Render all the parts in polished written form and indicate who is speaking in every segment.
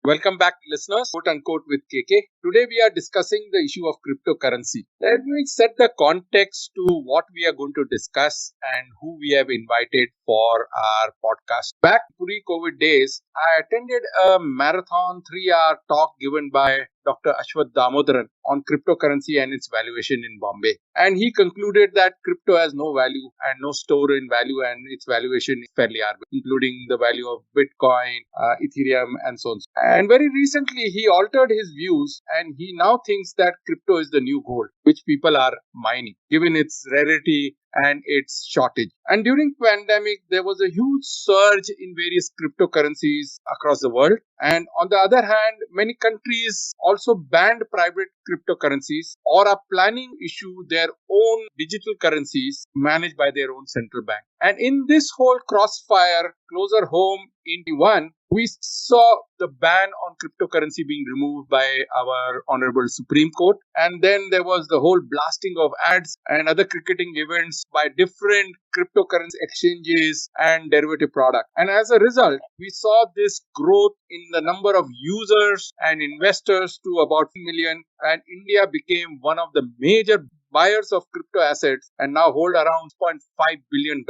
Speaker 1: Welcome back, listeners. Quote unquote with KK. Today we are discussing the issue of cryptocurrency. Let me set the context to what we are going to discuss and who we have invited for our podcast. Back pre-COVID days, I attended a marathon 3-hour talk given by Dr. Ashwath Damodaran on cryptocurrency and its valuation in Bombay. And he concluded that crypto has no value and no store in value, and its valuation is fairly arbitrary, including the value of Bitcoin, Ethereum, and so on. And very recently, he altered his views and he now thinks that crypto is the new gold, which people are mining, given its rarity and its shortage. And during pandemic, there was a huge surge in various cryptocurrencies across the world. And on the other hand, many countries also banned private cryptocurrencies or are planning to issue their own digital currencies managed by their own central bank. And in this whole crossfire, closer home in Q1, we saw the ban on cryptocurrency being removed by our Honorable Supreme Court. And then there was the whole blasting of ads and other cricketing events by different cryptocurrency exchanges and derivative products. And as a result, we saw this growth in the number of users and investors to about 1 million. And India became one of the major buyers of crypto assets and now hold around $0.5 billion.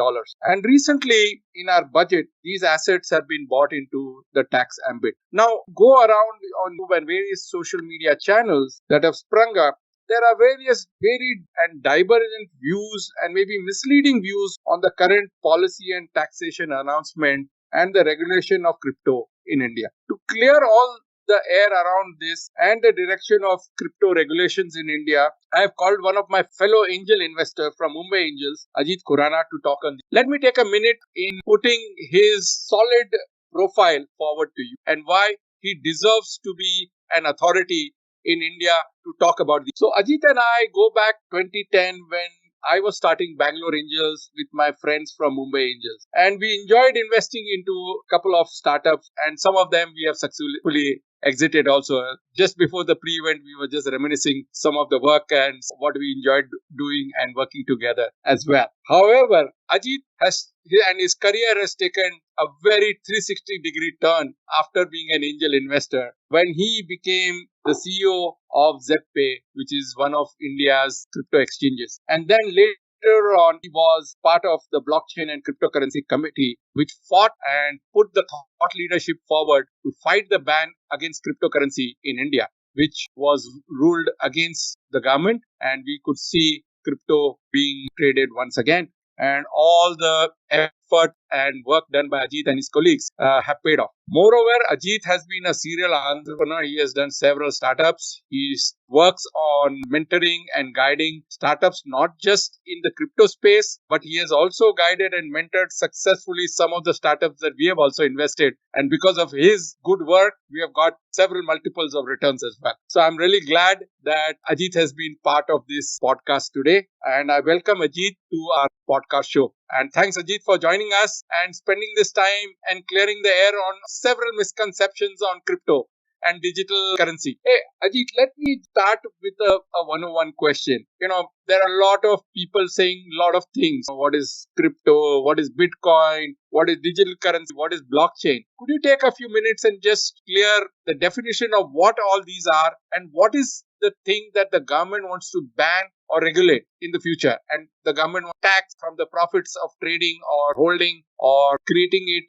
Speaker 1: And recently in our budget, these assets have been bought into the tax ambit. Now go around on YouTube and various social media channels that have sprung up. There are various varied and divergent views and maybe misleading views on the current policy and taxation announcement and the regulation of crypto in India. To clear all the air around this and the direction of crypto regulations in India, I have called one of my fellow angel investors from Mumbai Angels, Ajeet Khurana, to talk on this. Let me take a minute in putting his solid profile forward to you and why he deserves to be an authority in India to talk about this. So Ajeet and I go back 2010 when I was starting Bangalore Angels with my friends from Mumbai Angels. And we enjoyed investing into a couple of startups, and some of them we have successfully exited also. Just before the pre-event, we were just reminiscing some of the work and what we enjoyed doing and working together as well. However, Ajeet and his career has taken a very 360-degree turn after being an angel investor when he became the CEO of Zebpay, which is one of India's crypto exchanges. And then later on, he was part of the blockchain and cryptocurrency committee, which fought and put the thought leadership forward to fight the ban against cryptocurrency in India, which was ruled against the government. And we could see crypto being traded once again. And all the effort and work done by Ajeet and his colleagues have paid off. Moreover, Ajeet has been a serial entrepreneur. He has done several startups. He works on mentoring and guiding startups, not just in the crypto space, but he has also guided and mentored successfully some of the startups that we have also invested. And because of his good work, we have got several multiples of returns as well. So I'm really glad that Ajeet has been part of this podcast today. And I welcome Ajeet to our podcast show. And thanks, Ajeet, for joining us and spending this time and clearing the air on several misconceptions on crypto and digital currency. Hey, Ajeet, let me start with a 101 question. There are a lot of people saying a lot of things. What is crypto? What is Bitcoin? What is digital currency? What is blockchain? Could you take a few minutes and just clear the definition of what all these are and what is the thing that the government wants to ban or regulate in the future, and the government wants tax from the profits of trading or holding or creating it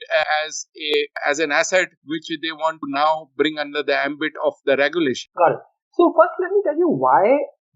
Speaker 1: as an asset which they want to now bring under the ambit of the regulation.
Speaker 2: Got it. So first let me tell you why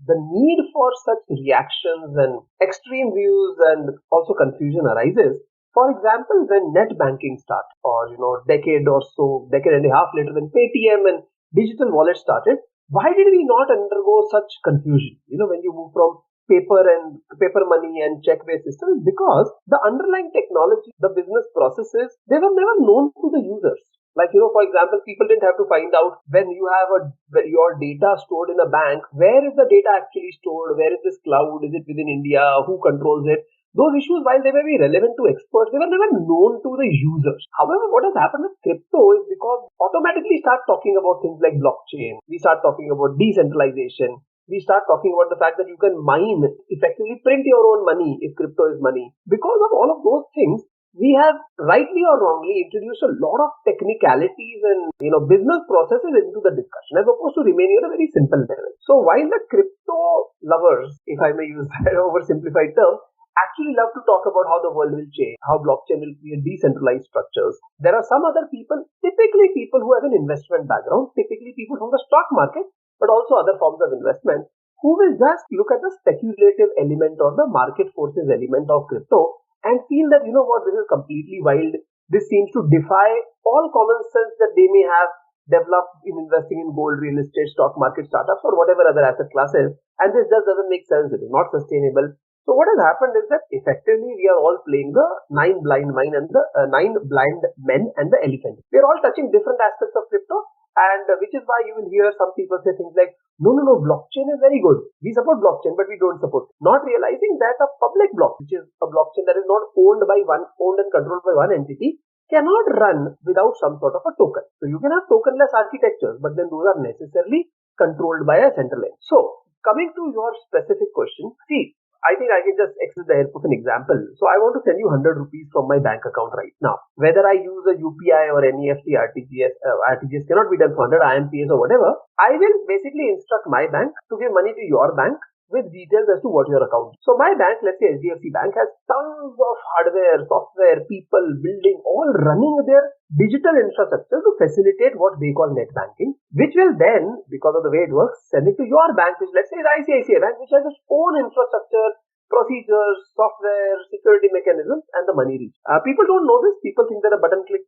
Speaker 2: the need for such reactions and extreme views and also confusion arises. For example, when net banking started, or decade and a half later, when Paytm and digital wallet started, why did we not undergo such confusion? When you move from paper money and check-based systems, because the underlying technology, the business processes, they were never known to the users. Like, for example, people didn't have to find out when you have your data stored in a bank, where is the data actually stored? Where is this cloud? Is it within India? Who controls it? Those issues, while they may be relevant to experts, they were never known to the users. However, what has happened with crypto is because automatically start talking about things like blockchain. We start talking about decentralization. We start talking about the fact that you can mine, effectively print your own money if crypto is money. Because of all of those things, we have rightly or wrongly introduced a lot of technicalities and business processes into the discussion as opposed to remaining at a very simple level. So while the crypto lovers, if I may use that oversimplified term, actually love to talk about how the world will change, how blockchain will create decentralized structures, there are some other people, typically people who have an investment background, typically people from the stock market, but also other forms of investment, who will just look at the speculative element or the market forces element of crypto and feel that, this is completely wild. This seems to defy all common sense that they may have developed in investing in gold, real estate, stock market, startups, or whatever other asset classes. And this just doesn't make sense. It is not sustainable. So what has happened is that effectively we are all playing the nine blind men and the nine blind men and the elephant. We are all touching different aspects of crypto, and which is why you will hear some people say things like, no, blockchain is very good. We support blockchain, but we don't support. Not realizing that a public block, which is a blockchain that is not owned and controlled by one entity, cannot run without some sort of a token. So you can have tokenless architectures, but then those are necessarily controlled by a central entity. So coming to your specific question, see, I think I can just exit the help of an example. So I want to send you 100 rupees from my bank account right now. Whether I use a UPI or NEFT, RTGS cannot be done for 100, IMPS or whatever. I will basically instruct my bank to give money to your bank with details as to what your account is. So my bank, let's say HDFC Bank, has tons of hardware, software, people, building, all running their digital infrastructure to facilitate what they call net banking, which will then, because of the way it works, send it to your bank, which let's say is ICICI Bank, which has its own infrastructure, procedures, software, security mechanisms, and the money reach. People don't know this. People think that a button click,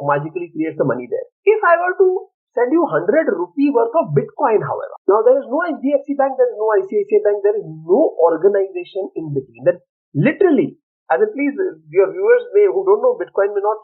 Speaker 2: magically creates the money there. If I were to send you 100 rupee worth of Bitcoin, however, now there is no HDFC Bank, there is no ICICI Bank, there is no organization in between. That literally, as in please, your viewers who don't know Bitcoin may not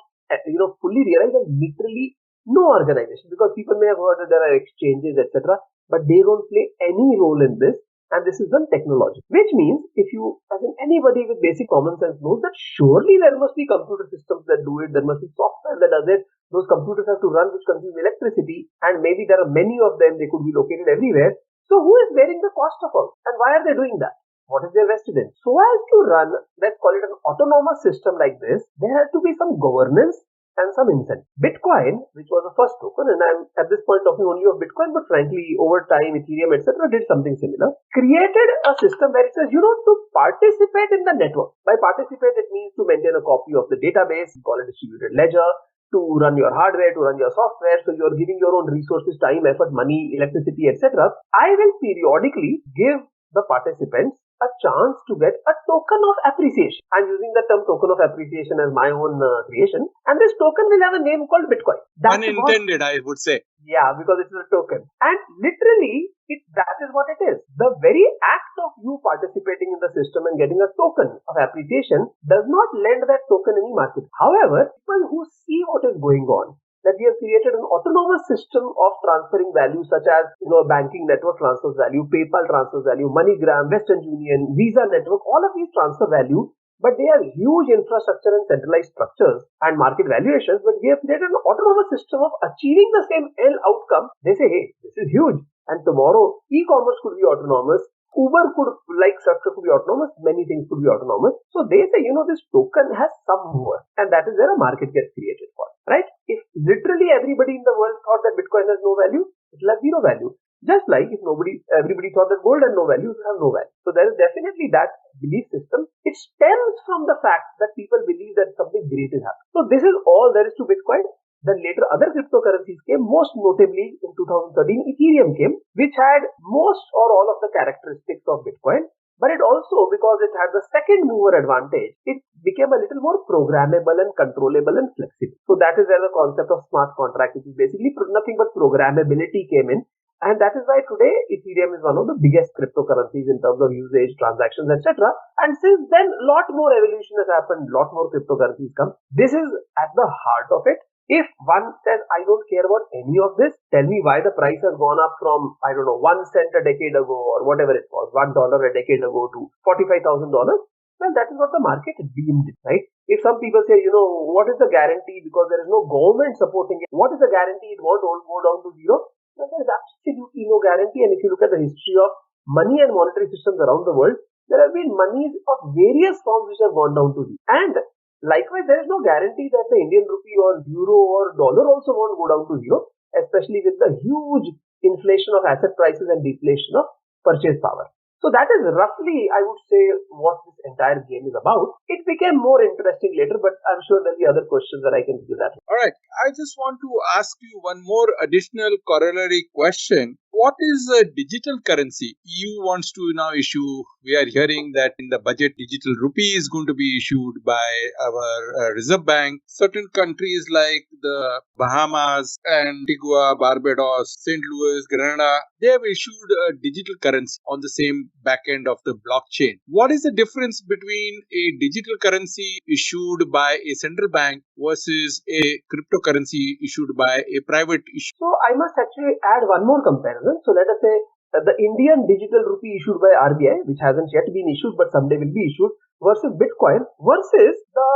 Speaker 2: fully realize that literally no organization, because people may have heard that there are exchanges, etc., but they don't play any role in this, and this is done technology. Which means, if you, as in anybody with basic common sense knows that surely there must be computer systems that do it, there must be software that does it, those computers have to run which consume electricity, and maybe there are many of them, they could be located everywhere. So who is bearing the cost of all, and why are they doing that? What is their vested in? So as to run, let's call it an autonomous system like this, there has to be some governance and some incentive. Bitcoin, which was the first token, and I'm at this point talking only of Bitcoin, but frankly, over time, Ethereum, etc., did something similar, created a system where it says, to participate in the network. By participate, it means to maintain a copy of the database, call it distributed ledger, to run your hardware, to run your software, so you're giving your own resources, time, effort, money, electricity, etc. I will periodically give the participants a chance to get a token of appreciation. I'm using the term token of appreciation as my own creation, and this token will have a name called Bitcoin.
Speaker 1: Unintended, I would say.
Speaker 2: Yeah, because it's a token. And literally, that is what it is. The very act of you participating in the system and getting a token of appreciation does not lend that token any market. However, people who see what is going on, that we have created an autonomous system of transferring value, such as, a banking network transfers value, PayPal transfers value, MoneyGram, Western Union, Visa network, all of these transfer value, but they have huge infrastructure and centralized structures and market valuations, but we have created an autonomous system of achieving the same end outcome. They say, hey, this is huge. And tomorrow, e-commerce could be autonomous. Uber could, like structure, could be autonomous. Many things could be autonomous. So they say, this token has some more. And that is where a market gets created for, right? If literally everybody in the world thought that Bitcoin has no value, it will have zero value. Just like if everybody thought that gold has no value, it will have no value. So there is definitely that belief system. It stems from the fact that people believe that something great is happening. So this is all there is to Bitcoin. Then later other cryptocurrencies came, most notably in 2013 Ethereum came, which had most or all of the characteristics of Bitcoin, but it also, because it had the second mover advantage, it became a little more programmable and controllable and flexible. So that is where the concept of smart contract, which is basically nothing but programmability, came in. And that is why today Ethereum is one of the biggest cryptocurrencies in terms of usage, transactions, etc. And since then, a lot more evolution has happened, a lot more cryptocurrencies come. This is at the heart of it. If one says, I don't care about any of this, tell me why the price has gone up from, 1 cent a decade ago or whatever it was, $1 a decade ago to $45,000. Well, that is what the market deemed it, right? If some people say, what is the guarantee because there is no government supporting it, what is the guarantee it won't go down to zero? Well, there is absolutely no guarantee. And if you look at the history of money and monetary systems around the world, there have been monies of various forms which have gone down to zero. And Likewise, there is no guarantee that the Indian rupee or euro or dollar also won't go down to zero, especially with the huge inflation of asset prices and deflation of purchase power. So that is roughly, I would say, what this entire game is about. It became more interesting later, but I'm sure there'll be other questions that I can give that.
Speaker 1: All right. I just want to ask you one more additional corollary question. What is a digital currency? EU wants to now issue, we are hearing that in the budget, digital rupee is going to be issued by our Reserve Bank. Certain countries like the Bahamas, Antigua, Barbados, St. Louis, Grenada, they have issued a digital currency on the same back end of the blockchain. What is the difference between a digital currency issued by a central bank versus a cryptocurrency issued by a private issue?
Speaker 2: So I must actually add one more comparison. So let us say the Indian digital rupee issued by RBI, which hasn't yet been issued but someday will be issued, versus Bitcoin versus the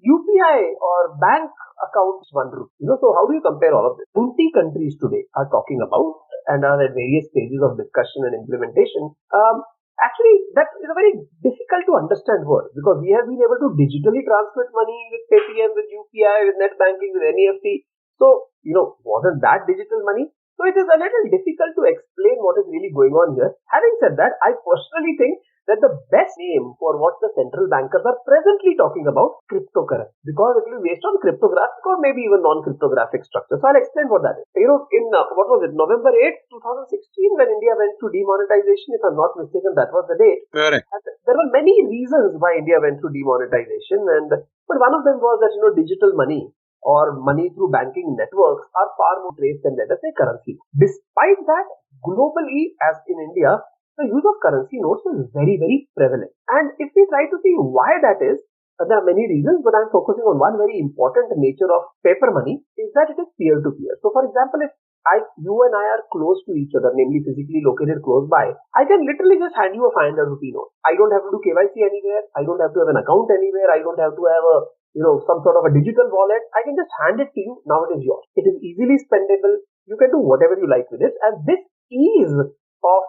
Speaker 2: UPI or bank accounts 1 rupee. So how do you compare all of this? 20 countries today are talking about and are at various stages of discussion and implementation. Actually, that is a very difficult to understand word because we have been able to digitally transmit money with Paytm, with UPI, with net banking, with NEFT. So, wasn't that digital money? So it is a little difficult to explain what is really going on here. Having said that, I personally think that the best name for what the central bankers are presently talking about, cryptocurrency, because it will be based on cryptographic or maybe even non-cryptographic structure. So I'll explain what that is. In what was it, November 8th, 2016, when India went through demonetization, if I'm not mistaken, that was the date.
Speaker 1: Correct.
Speaker 2: And there were many reasons why India went through demonetization, but one of them was that digital money or money through banking networks are far more trace than, let us say, currency. Despite that, globally, as in India, the use of currency notes is very, very prevalent. And if we try to see why that is, there are many reasons, but I'm focusing on one very important nature of paper money is that it is peer-to-peer. So, for example, if you and I are close to each other, namely physically located close by, I can literally just hand you a 500 rupee note. I don't have to do KYC anywhere. I don't have to have an account anywhere. I don't have to have some sort of a digital wallet. I can just hand it to you. Now it is yours. It is easily spendable. You can do whatever you like with it. And this ease of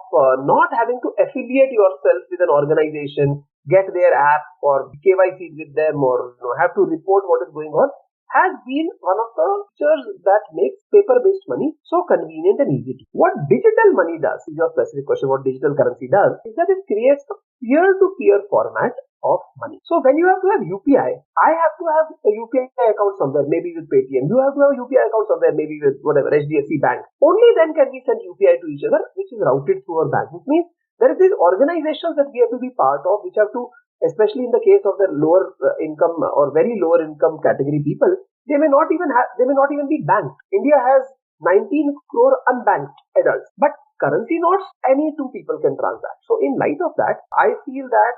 Speaker 2: not having to affiliate yourself with an organization, get their app or KYC with them or have to report what is going on has been one of the features that makes paper-based money so convenient and easy. What digital money does, is your specific question, what digital currency does, is that it creates a peer-to-peer format of money. So when you have to have UPI, I have to have a UPI account somewhere, maybe with Paytm. You have to have a UPI account somewhere, maybe with whatever, HDFC Bank. Only then can we send UPI to each other, which is routed through our bank. Which means there is these organizations that we have to be part of, which have to, especially in the case of the lower income or very lower income category people, they may not even be banked. India has 19 crore unbanked adults, but currency notes, any two people can transact. So in light of that, I feel that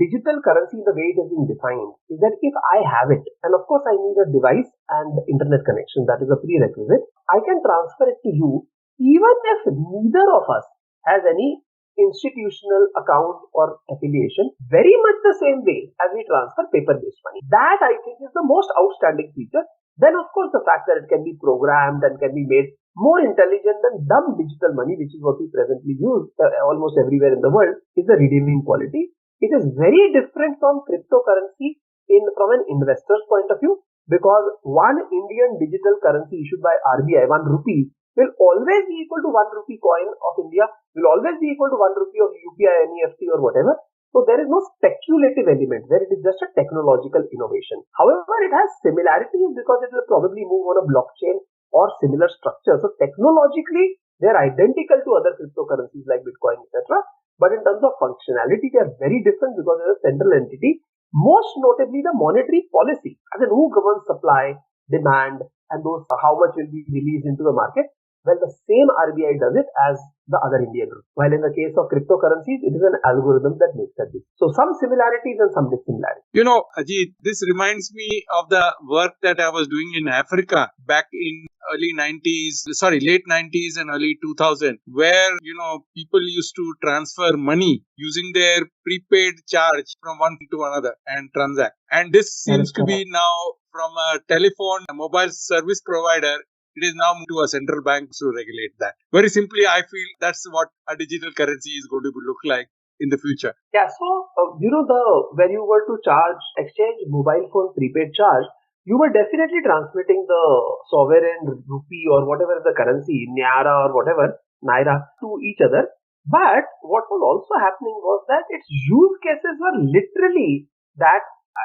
Speaker 2: digital currency, the way it has been defined, is that if I have it, and of course I need a device and internet connection, that is a prerequisite, I can transfer it to you even if neither of us has any institutional account or affiliation, very much the same way as we transfer paper-based money. That I think is the most outstanding feature. Then of course the fact that it can be programmed and can be made more intelligent than dumb digital money, which is what we presently use almost everywhere in the world, is the redeeming quality. It is very different from cryptocurrency from an investor's point of view, because one Indian digital currency issued by RBI, 1 rupee, will always be equal to 1 rupee coin of India, will always be equal to 1 rupee of UPI, NEFT or whatever. So there is no speculative element where it is just a technological innovation. However, it has similarities because it will probably move on a blockchain or similar structure. So technologically, they are identical to other cryptocurrencies like Bitcoin, etc. But in terms of functionality, they are very different because they are a central entity. Most notably, the monetary policy, as in who governs supply, demand, and those how much will be released into the market. Well, the same RBI does it as the other Indian group. While in the case of cryptocurrencies, it is an algorithm that makes that decision. So some similarities and some dissimilarities.
Speaker 1: Ajeet, this reminds me of the work that I was doing in Africa back in late 90s and early 2000, where, people used to transfer money using their prepaid charge from one to another and transact. And this seems to be now from a mobile service provider. It is now to a central bank to regulate that. Very simply, I feel that's what a digital currency is going to look like. in the future?
Speaker 2: Yeah, so when you were to exchange mobile phone prepaid charge, you were definitely transmitting the sovereign rupee or whatever the currency, Naira or whatever, Naira to each other. But what was also happening was that its use cases were literally that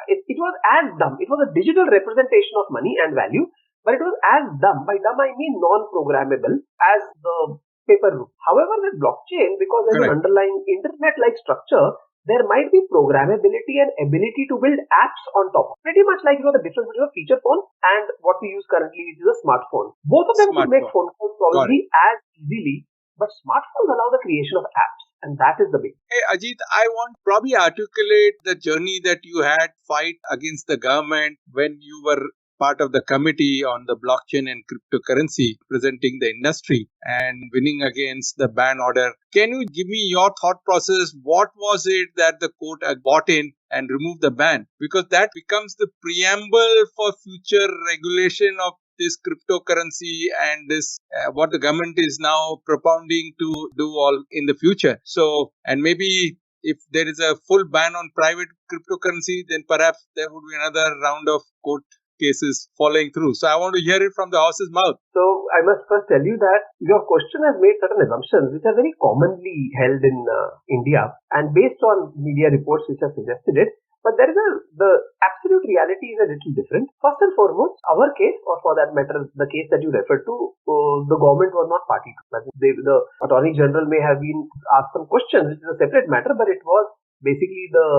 Speaker 2: it was as dumb. It was a digital representation of money and value, but it was as dumb. By dumb, I mean non-programmable as the paper route. However, with blockchain, because there's an
Speaker 1: Correct.
Speaker 2: underlying internet-like structure, there might be programmability and ability to build apps on top. Pretty much like the difference between a feature phone and what we use currently, which is a smartphone. Both of them could make
Speaker 1: Smartphone.
Speaker 2: phone calls
Speaker 1: Got it.
Speaker 2: probably as easily, but smartphones allow the creation of apps, and that is the big.
Speaker 1: Hey, Ajeet, I want probably articulate the journey that you had fight against the government when you were part of the committee on the blockchain and cryptocurrency presenting the industry and winning against the ban order. Can you give me your thought process? What was it that the court bought in and removed the ban? Because that becomes the preamble for future regulation of this cryptocurrency and this what the government is now propounding to do all in the future. So, and maybe if there is a full ban on private cryptocurrency, then perhaps there would be another round of court cases following through. So I want to hear it from the horse's mouth.
Speaker 2: So I must first tell you that your question has made certain assumptions which are very commonly held in India and based on media reports which have suggested it. But the absolute reality is a little different. First and foremost, our case, or for that matter, the case that you referred to, the government was not party to. The Attorney General may have been asked some questions, which is a separate matter, but it was basically the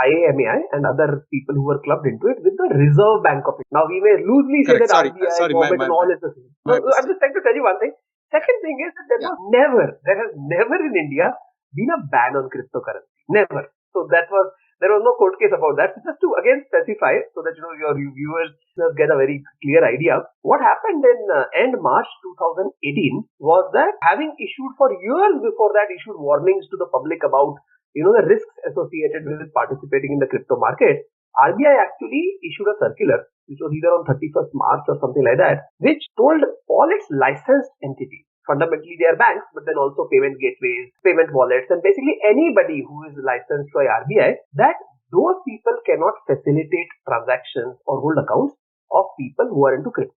Speaker 2: IAMAI and other people who were clubbed into it with the Reserve Bank of India. Now, we may loosely say that RBI, government and all is the same. So, I'm just trying to tell you one thing. Second thing is that there has never in India been a ban on cryptocurrency. Never. So there was no court case about that. So just to again specify so that your viewers get a very clear idea, what happened in end March 2018 was that having issued for years before that issued warnings to the public about the risks associated with participating in the crypto market, RBI actually issued a circular which was either on 31st March or something like that, which told all its licensed entities, fundamentally they are banks, but then also payment gateways, payment wallets, and basically anybody who is licensed by RBI, that those people cannot facilitate transactions or hold accounts of people who are into crypto,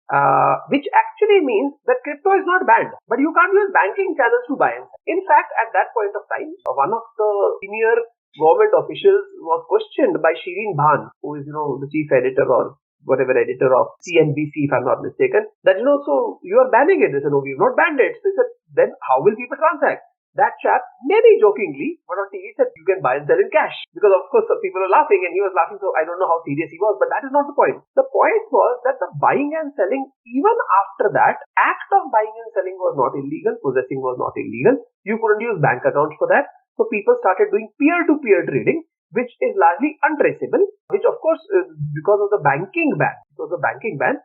Speaker 2: which actually means that crypto is not banned, but you can't use banking channels to buy and sell. In fact, at that point of time, one of the senior government officials was questioned by Shirin Bhan, who is the chief editor or whatever editor of CNBC, if I'm not mistaken, that so you are banning it. They said, no, we've not banned it. So he said, then how will people transact? That chap, maybe jokingly, but on TV said you can buy and sell in cash. Because of course some people are laughing and he was laughing, so I don't know how serious he was, but that is not the point. The point was that the buying and selling, even after that, act of buying and selling was not illegal, possessing was not illegal. You couldn't use bank accounts for that. So people started doing peer-to-peer trading, which is largely untraceable, which of course, because of the banking ban,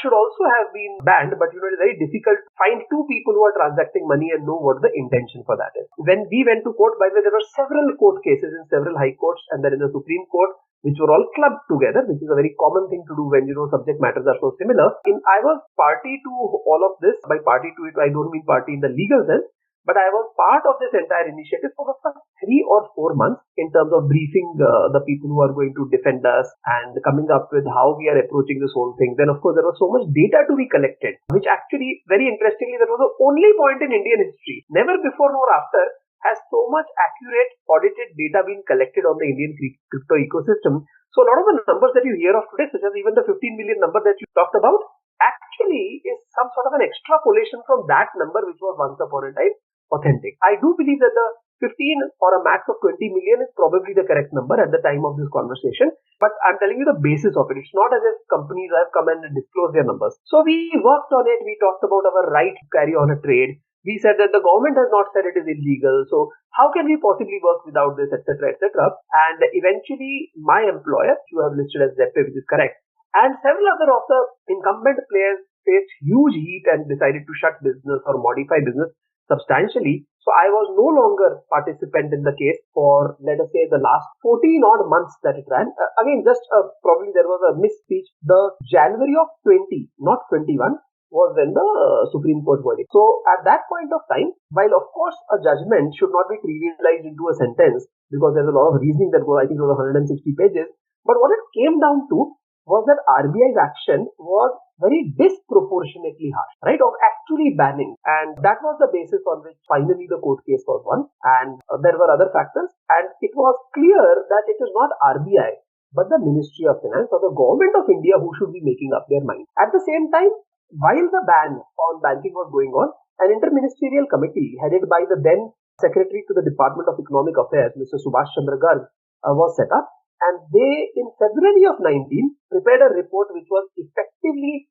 Speaker 2: should also have been banned, but it's very difficult to find two people who are transacting money and know what the intention for that is. When we went to court, by the way, there were several court cases in several high courts and then in the Supreme Court, which were all clubbed together, which is a very common thing to do when subject matters are so similar. I was party to all of this. By party to it, I don't mean party in the legal sense, but I was part of this entire initiative for the first 3 or 4 months in terms of briefing the people who are going to defend us and coming up with how we are approaching this whole thing. Then, of course, there was so much data to be collected, which actually, very interestingly, that was the only point in Indian history. Never before nor after has so much accurate audited data been collected on the Indian crypto ecosystem. So a lot of the numbers that you hear of today, such as even the 15 million number that you talked about, actually is some sort of an extrapolation from that number which was once upon a time authentic. I do believe that the 15 or a max of 20 million is probably the correct number at the time of this conversation. But I'm telling you the basis of it. It's not as if companies have come and disclosed their numbers. So we worked on it. We talked about our right to carry on a trade. We said that the government has not said it is illegal. So how can we possibly work without this, etc., etc. And eventually my employer, who have listed as Zebpay, which is correct, and several other of the incumbent players faced huge heat and decided to shut business or modify business substantially. So I was no longer participant in the case for, let us say, the last 14 odd months that it ran. Again, just probably there was a misspeech. The January of 20, not 21, was when the Supreme Court verdict. So at that point of time, while of course a judgment should not be trivialized into a sentence because there's a lot of reasoning that goes, I think it was 160 pages, but what it came down to was that RBI's action was very disproportionately harsh, right, of actually banning. And that was the basis on which finally the court case was won. And there were other factors. And it was clear that it is not RBI, but the Ministry of Finance or the Government of India who should be making up their mind. At the same time, while the ban on banking was going on, an interministerial committee headed by the then Secretary to the Department of Economic Affairs, Mr. Subhash Chandra Garg, was set up. And they, in February of 19, prepared a report which was effectively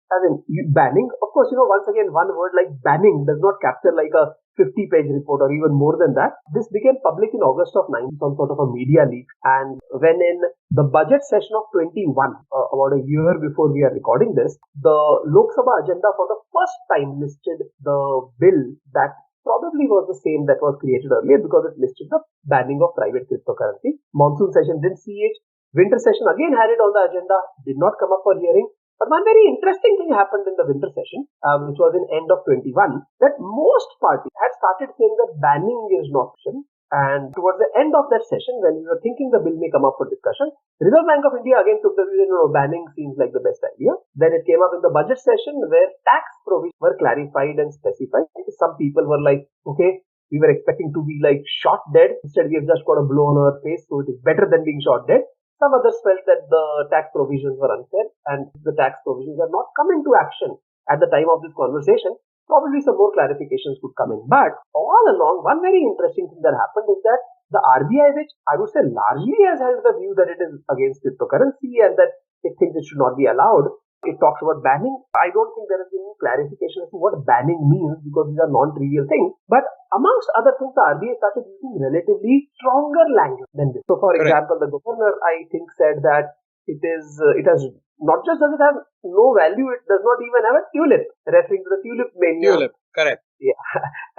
Speaker 2: banning. Of course, once again, one word like banning does not capture like a 50-page report or even more than that. This became public in August of 19, some sort of a media leak. And when in the budget session of 21, about a year before we are recording this, the Lok Sabha agenda for the first time listed the bill that probably was the same that was created earlier because it listed the banning of private cryptocurrency. Monsoon session didn't see it. Winter session again had it on the agenda, did not come up for hearing. But one very interesting thing happened in the winter session, which was in end of 21, that most parties had started saying that banning is not option. And towards the end of that session, when we were thinking the bill may come up for discussion, Reserve Bank of India again took the view that banning seems like the best idea. Then it came up in the budget session where tax provisions were clarified and specified. Some people were like, okay, we were expecting to be like shot dead. Instead, we have just got a blow on our face, so it is better than being shot dead. Some others felt that the tax provisions were unfair and the tax provisions are not come into action at the time of this conversation. Probably some more clarifications could come in. But all along, one very interesting thing that happened is that the RBI, which I would say largely has held the view that it is against cryptocurrency and that it thinks it should not be allowed, it talks about banning. I don't think there has been any clarification as to what banning means because these are non-trivial things. But amongst other things, the RBI started using relatively stronger language than this. So, for example, the governor, I think, said that it has not just does it have no value, it does not even have a tulip, referring to the tulip mania.
Speaker 1: Tulip, correct.
Speaker 2: Yeah.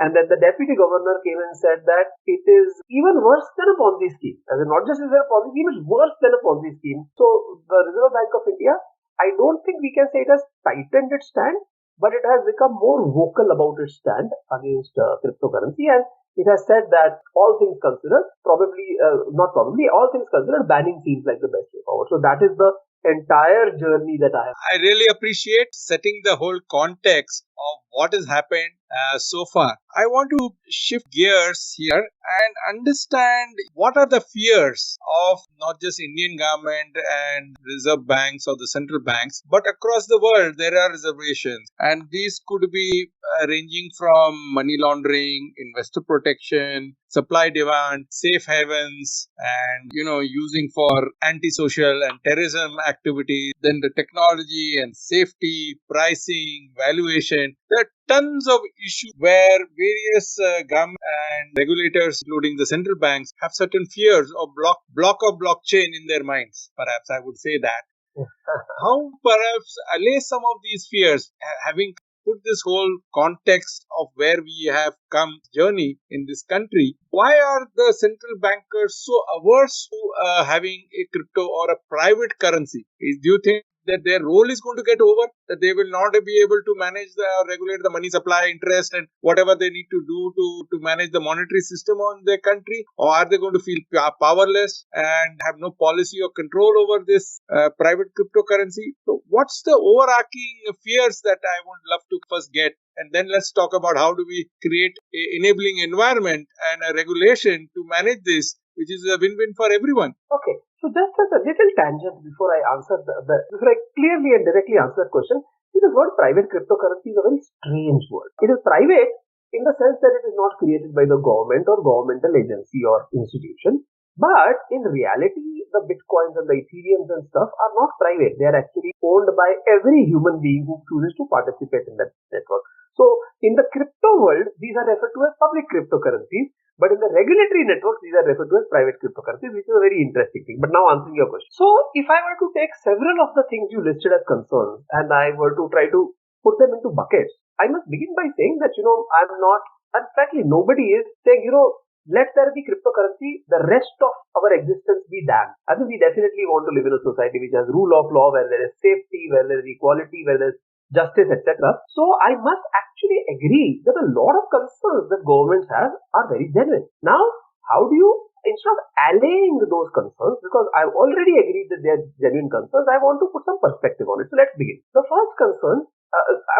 Speaker 2: And then the deputy governor came and said that it is even worse than a Ponzi scheme. As in, not just is there a Ponzi scheme, it's worse than a Ponzi scheme. So the Reserve Bank of India, I don't think we can say it has tightened its stand, but it has become more vocal about its stand against cryptocurrency. And it has said that all things considered, all things considered, banning seems like the best way forward. So that is the entire journey that I have.
Speaker 1: I really appreciate setting the whole context of what has happened so far. I want to shift gears here and understand what are the fears of not just Indian government and reserve banks or the central banks, but across the world there are reservations, and these could be ranging from money laundering, investor protection, supply demand, safe havens, and using for antisocial and terrorism activities, then the technology and safety, pricing, valuation. There are tons of issues where various government and regulators, including the central banks, have certain fears of block of blockchain in their minds. Perhaps I would say that. How perhaps allay some of these fears, having put this whole context of where we have come journey in this country? Why are the central bankers so averse to having a crypto or a private currency? Do you think that their role is going to get over, that they will not be able to manage regulate the money supply, interest, and whatever they need to do to manage the monetary system on their country? Or are they going to feel powerless and have no policy or control over this private cryptocurrency? So what's the overarching fears that I would love to first get? And then let's talk about how do we create an enabling environment and a regulation to manage this, which is a win-win for everyone.
Speaker 2: Okay. So just as a little tangent before I answer before I clearly and directly answer that question, see, the word private cryptocurrency is a very strange word. It is private in the sense that it is not created by the government or governmental agency or institution. But in reality, the bitcoins and the ethereums and stuff are not private. They are actually owned by every human being who chooses to participate in that network. So in the crypto world, these are referred to as public cryptocurrencies. But in the regulatory networks, these are referred to as private cryptocurrencies, which is a very interesting thing. But now answering your question. So if I were to take several of the things you listed as concerns and I were to try to put them into buckets, I must begin by saying that, I'm not, and frankly, nobody is saying, let there be cryptocurrency, the rest of our existence be damned. I think we definitely want to live in a society which has rule of law, where there is safety, where there is equality, where there is justice, etc. So I must actually agree that a lot of concerns that governments have are very genuine. Now, how do you, instead of allaying those concerns, because I've already agreed that they are genuine concerns, I want to put some perspective on it. So let's begin. The first concern,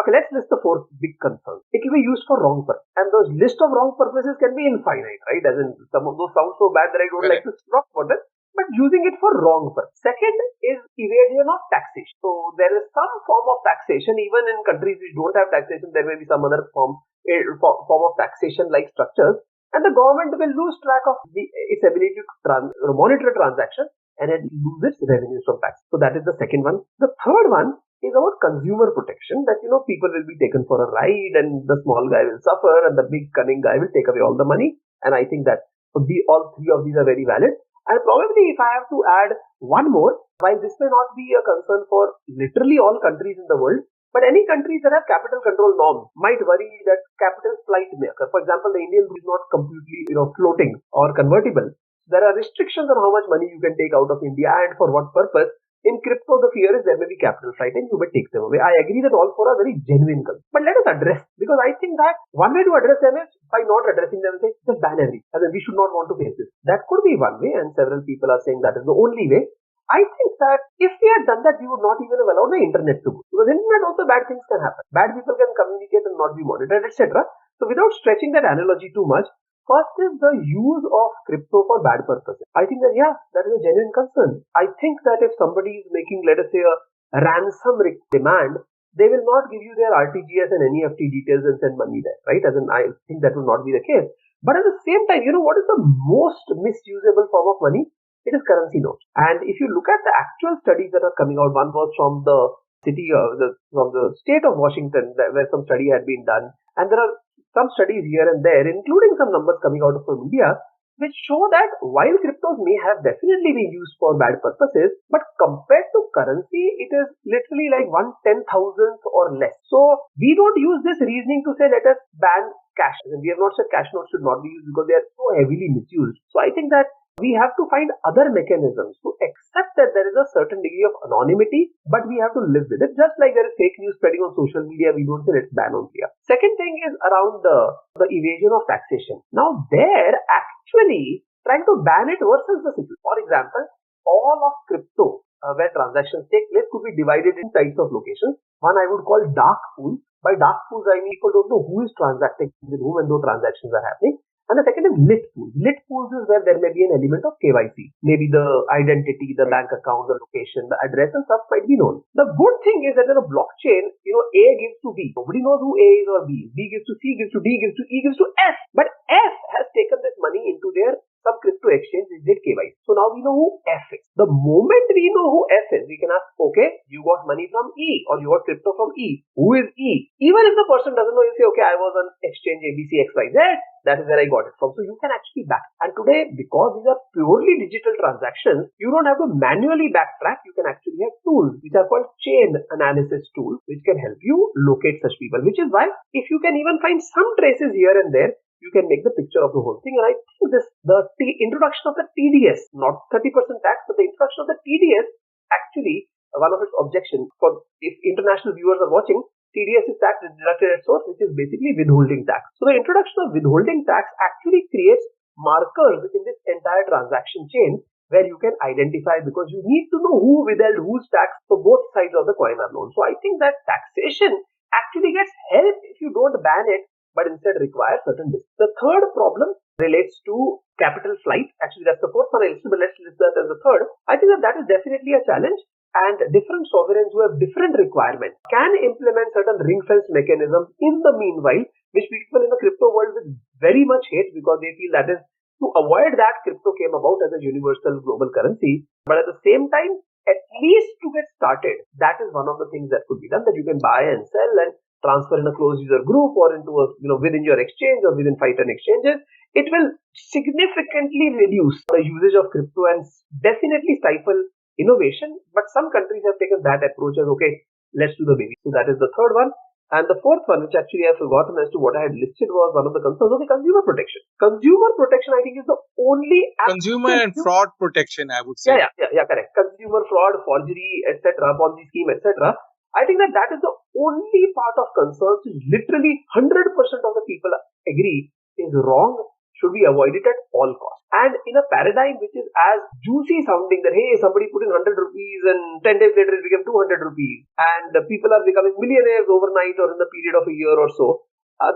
Speaker 2: okay, let's list the four big concerns. It will be used for wrong purpose, and those list of wrong purposes can be infinite, right? As in, some of those sound so bad that I don't like to talk about them, but using it for wrong purpose. Second is evasion of taxation. So there is some form of taxation, even in countries which don't have taxation, there may be some other form of taxation like structures, and the government will lose track of its ability to monitor transactions, and it loses revenues from tax. So that is the second one. The third one is about consumer protection, that people will be taken for a ride and the small guy will suffer and the big cunning guy will take away all the money. And I think that all three of these are very valid. And probably if I have to add one more, while this may not be a concern for literally all countries in the world, but any countries that have capital control norms might worry that capital flight may occur. For example, the Indian rupee is not completely floating or convertible. There are restrictions on how much money you can take out of India and for what purpose. In crypto, the fear is there may be capital flight and you may take them away. I agree that all four are very genuine concerns. But let us address, because I think that one way to address them is by not addressing them and say, just ban everything. And then we should not want to face this. That could be one way, and several people are saying that is the only way. I think that if we had done that, we would not even have allowed the internet to go. Because internet also bad things can happen. Bad people can communicate and not be monitored, etc. So without stretching that analogy too much, first is the use of crypto for bad purposes. I think that, that is a genuine concern. I think that if somebody is making, let us say, a ransom demand, they will not give you their RTGS and NEFT details and send money there, right? As in, I think that will not be the case. But at the same time, what is the most misusable form of money? It is currency notes. And if you look at the actual studies that are coming out, one was from the from the state of Washington, where some study had been done. And there are some studies here and there, including some numbers coming out from India, which show that while cryptos may have definitely been used for bad purposes, but compared to currency, it is literally like 1/10,000th or less. So we don't use this reasoning to say, let us ban cash. And we have not said cash notes should not be used because they are so heavily misused. So I think that we have to find other mechanisms to accept that there is a certain degree of anonymity, but we have to live with it. Just like there is fake news spreading on social media, we don't say let's ban on here. Second thing is around the evasion of taxation. Now there actually trying to ban it worsens the situation. For example, all of crypto where transactions take place could be divided in types of locations. One I would call dark pools. By dark pools, I mean people don't know who is transacting with whom when those transactions are happening. And the second is lit pools. Lit pools is where there may be an element of KYC. Maybe the identity, the bank account, the location, the address and stuff might be known. The good thing is that in a blockchain, A gives to B. Nobody knows who A is or B. B gives to C, gives to D, gives to E, gives to F. But F has taken this money into their some crypto exchange which did KYC. So now we know who F is. The moment we know who F is, we can ask, okay, you got money from E or you got crypto from E. Who is E? Even if the person doesn't know, you say, okay, I was on exchange ABCXYZ. That is where I got it from. So you can actually back. And today, because these are purely digital transactions, you don't have to manually backtrack. You can actually have tools which are called chain analysis tools, which can help you locate such people. Which is why if you can even find some traces here and there, you can make the picture of the whole thing. And I think the introduction of the TDS, not 30% tax, but the introduction of the TDS, actually, one of its objections for if international viewers are watching, TDS is tax deducted at source, which is basically withholding tax. So the introduction of withholding tax actually creates markers in this entire transaction chain where you can identify, because you need to know who withheld whose tax, so both sides of the coin are known. So I think that taxation actually gets help if you don't ban it, but instead require certain discipline. The third problem relates to capital flight. Actually, that's the fourth one I listed, but let's list that as the third. I think that is definitely a challenge. And different sovereigns who have different requirements can implement certain ring-fence mechanisms in the meanwhile, which people in the crypto world will very much hate because they feel that is to avoid that crypto came about as a universal global currency. But at the same time, at least to get started, that is one of the things that could be done, that you can buy and sell and transfer in a closed user group or into a, within your exchange or within 5-10 exchanges. It will significantly reduce the usage of crypto and definitely stifle innovation, but some countries have taken that approach as, okay, let's do the baby. So that is the third one. And the fourth one, which actually I've forgotten as to what I had listed, was one of the concerns of the consumer protection. Consumer protection, I think, is the only
Speaker 1: consumer and fraud protection, I would say.
Speaker 2: Yeah, correct. Consumer fraud, forgery, etc., Ponzi scheme, etc. I think that is the only part of concerns which literally 100% of the people agree is wrong, should be avoided at all costs. And in a paradigm which is as juicy sounding that, hey, somebody put in 100 rupees and 10 days later it became 200 rupees and the people are becoming millionaires overnight or in the period of a year or so,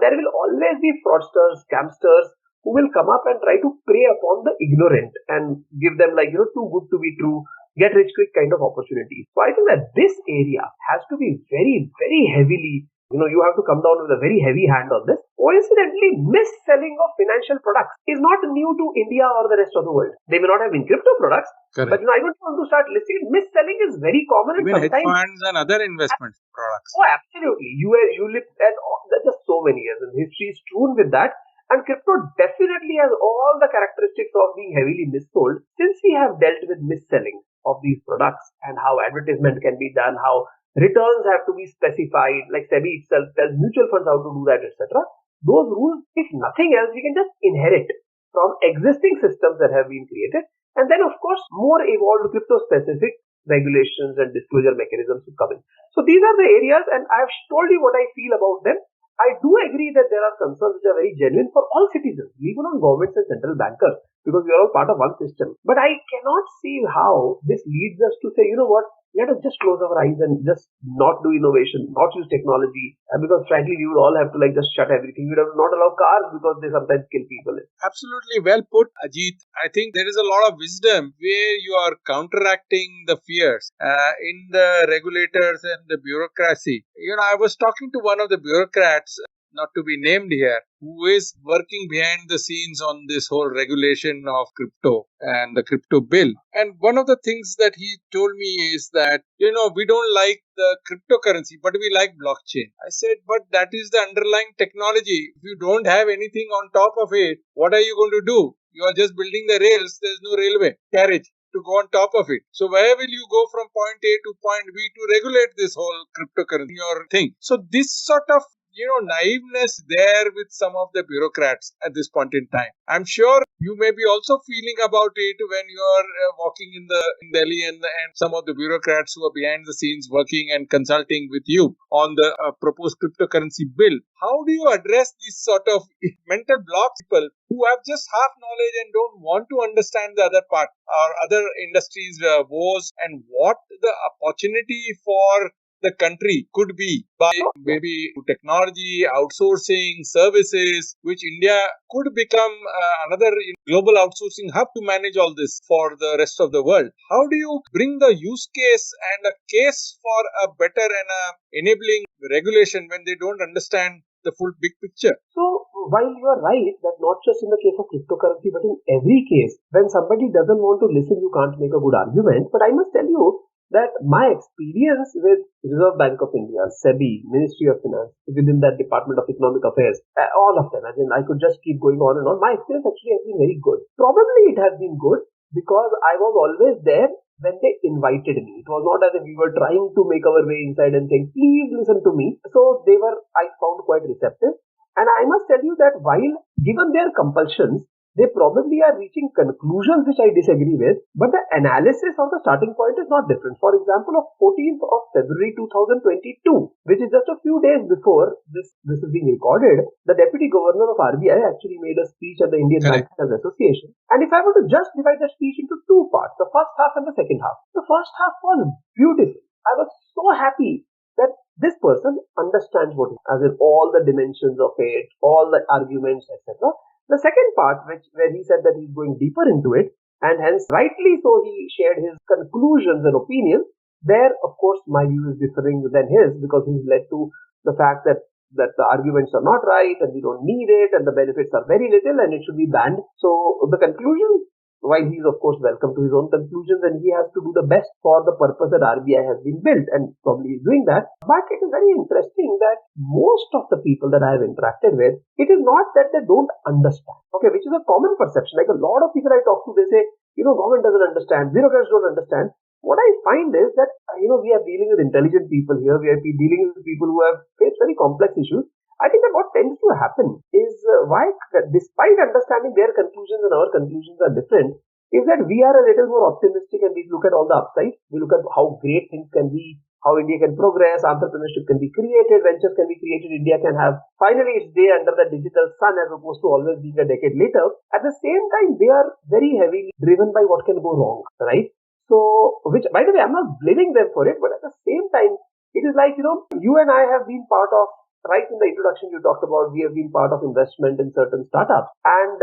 Speaker 2: there will always be fraudsters, scamsters who will come up and try to prey upon the ignorant and give them too good to be true, get rich quick kind of opportunities. So I think that this area has to be very, very heavily, you have to come down with a very heavy hand on this. Coincidentally, mis-selling of financial products is not new to India or the rest of the world. They may not have been crypto products,
Speaker 1: Correct.
Speaker 2: but I don't want to start listing it. Mis-selling is very common.
Speaker 1: Even hedge funds and other investment products.
Speaker 2: Oh, absolutely. You live, and there's just so many years, and history is strewn with that. And crypto definitely has all the characteristics of being heavily missold, since we have dealt with mis-selling of these products and how advertisement can be done, how returns have to be specified, like SEBI itself tells mutual funds how to do that, etc. Those rules, if nothing else, we can just inherit from existing systems that have been created. And then, of course, more evolved crypto-specific regulations and disclosure mechanisms to come in. So these are the areas, and I have told you what I feel about them. I do agree that there are concerns which are very genuine for all citizens, even on governments and central bankers, because we are all part of one system. But I cannot see how this leads us to say, you know what, let us just close our eyes and just not do innovation, not use technology, because frankly, we would all have to just shut everything. We would have to not allow cars because they sometimes kill people.
Speaker 1: Absolutely well put, Ajeet. I think there is a lot of wisdom where you are counteracting the fears in the regulators and the bureaucracy. I was talking to one of the bureaucrats, not to be named here, who is working behind the scenes on this whole regulation of crypto and the crypto bill. And one of the things that he told me is that, we don't like the cryptocurrency, but we like blockchain. I said, but that is the underlying technology. If you don't have anything on top of it, what are you going to do? You are just building the rails. There's no railway carriage to go on top of it. So where will you go from point A to point B to regulate this whole cryptocurrency or thing? So this sort of naiveness there with some of the bureaucrats at this point in time. I'm sure you may be also feeling about it when you are walking in Delhi and some of the bureaucrats who are behind the scenes working and consulting with you on the proposed cryptocurrency bill. How do you address these sort of mental blocks, people who have just half knowledge and don't want to understand the other part or other industries' woes and what the opportunity for the country could be by maybe technology, outsourcing, services, which India could become another global outsourcing hub to manage all this for the rest of the world. How do you bring the use case and a case for a better and enabling regulation when they don't understand the full big picture?
Speaker 2: So while you are right that not just in the case of cryptocurrency, but in every case, when somebody doesn't want to listen, you can't make a good argument. But I must tell you that my experience with Reserve Bank of India, SEBI, Ministry of Finance, within that Department of Economic Affairs, all of them, I could just keep going on and on. My experience actually has been very good. Probably it has been good because I was always there when they invited me. It was not as if we were trying to make our way inside and saying, please listen to me. So they were, I found, quite receptive. And I must tell you that while given their compulsions, they probably are reaching conclusions which I disagree with, but the analysis of the starting point is not different. For example, on 14th of February 2022, which is just a few days before this is being recorded, the Deputy Governor of RBI actually made a speech at the Indian Bankers Association. And if I were to just divide the speech into two parts, the first half and the second half, the first half was beautiful. I was so happy that this person understands what it is, as in all the dimensions of it, all the arguments, etc. The second part, where he said that he's going deeper into it, and hence rightly so he shared his conclusions and opinions. There, of course, my view is differing than his because he's led to the fact that the arguments are not right and we don't need it and the benefits are very little and it should be banned. So the conclusion, while he's of course welcome to his own conclusions and he has to do the best for the purpose that RBI has been built and probably is doing that. But it is very interesting that most of the people that I have interacted with, it is not that they don't understand, okay, which is a common perception. Like a lot of people I talk to, they say, government doesn't understand, bureaucrats don't understand. What I find is that, we are dealing with intelligent people here, we are dealing with people who have faced very complex issues. I think that what tends to happen is why, despite understanding their conclusions and our conclusions are different, is that we are a little more optimistic and we look at all the upsides. We look at how great things can be how India can progress, entrepreneurship can be created, ventures can be created, India can have finally its day under the digital sun as opposed to always being a decade later. At the same time, they are very heavily driven by what can go wrong, right? So, which, by the way, I'm not blaming them for it, but at the same time, it is like, you and I have been part of, right in the introduction you talked about, we have been part of investment in certain startups. And